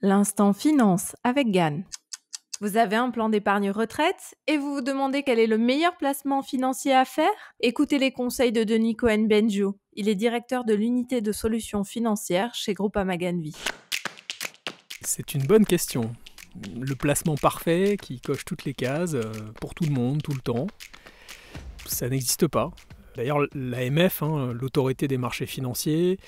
L'instant finance avec Gann. Vous avez un plan d'épargne retraite et vous vous demandez quel est le meilleur placement financier à faire? Écoutez les conseils de Denis Cohen-Benjo. Il est directeur de l'unité de solutions financières chez Groupama Ganvi. C'est une bonne question. Le placement parfait qui coche toutes les cases pour tout le monde, tout le temps, ça n'existe pas. D'ailleurs, l'AMF, l'autorité des marchés financiers,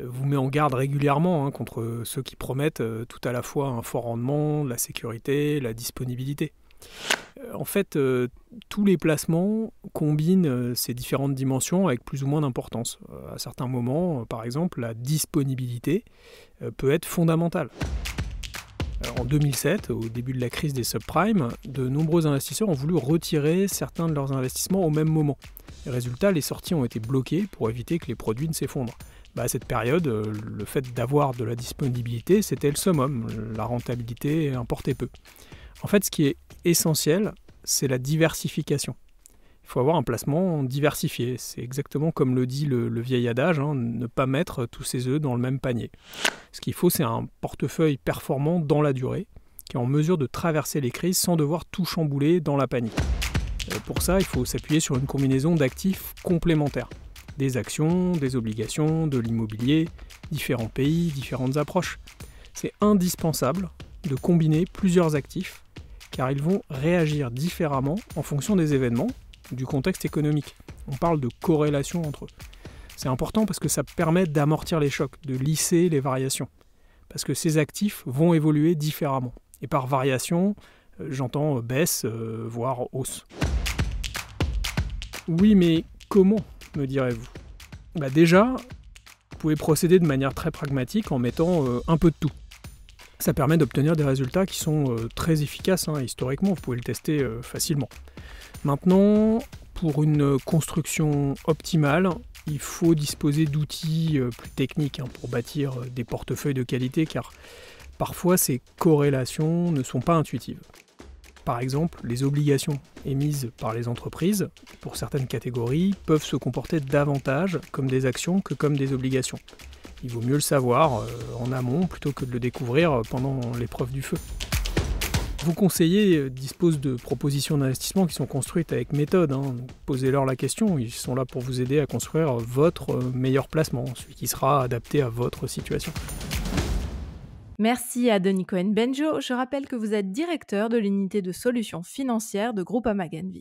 vous met en garde régulièrement contre ceux qui promettent tout à la fois un fort rendement, la sécurité, la disponibilité. En fait, tous les placements combinent ces différentes dimensions avec plus ou moins d'importance. À certains moments, par exemple, la disponibilité peut être fondamentale. En 2007, au début de la crise des subprimes, de nombreux investisseurs ont voulu retirer certains de leurs investissements au même moment. Résultat, les sorties ont été bloquées pour éviter que les produits ne s'effondrent. À cette période, le fait d'avoir de la disponibilité, c'était le summum. La rentabilité importait peu. En fait, ce qui est essentiel, c'est la diversification. Il faut avoir un placement diversifié. C'est exactement comme le dit le vieil adage, ne pas mettre tous ses œufs dans le même panier. Ce qu'il faut, c'est un portefeuille performant dans la durée, qui est en mesure de traverser les crises sans devoir tout chambouler dans la panique. Pour ça, il faut s'appuyer sur une combinaison d'actifs complémentaires. Des actions, des obligations, de l'immobilier, différents pays, différentes approches. C'est indispensable de combiner plusieurs actifs, car ils vont réagir différemment en fonction des événements, du contexte économique. On parle de corrélation entre eux. C'est important parce que ça permet d'amortir les chocs, de lisser les variations. Parce que ces actifs vont évoluer différemment. Et par variation, j'entends baisse, voire hausse. Oui, mais comment, me direz-vous? Déjà, vous pouvez procéder de manière très pragmatique en mettant un peu de tout. Ça permet d'obtenir des résultats qui sont très efficaces, historiquement, vous pouvez le tester facilement. Maintenant, pour une construction optimale, il faut disposer d'outils plus techniques pour bâtir des portefeuilles de qualité, car parfois ces corrélations ne sont pas intuitives. Par exemple, les obligations émises par les entreprises, pour certaines catégories, peuvent se comporter davantage comme des actions que comme des obligations. Il vaut mieux le savoir en amont plutôt que de le découvrir pendant l'épreuve du feu. Vos conseillers disposent de propositions d'investissement qui sont construites avec méthode. Posez-leur la question, ils sont là pour vous aider à construire votre meilleur placement, celui qui sera adapté à votre situation. Merci à Denis Cohen-Benjo. Je rappelle que vous êtes directeur de l'unité de solutions financières de Groupama Ganvi.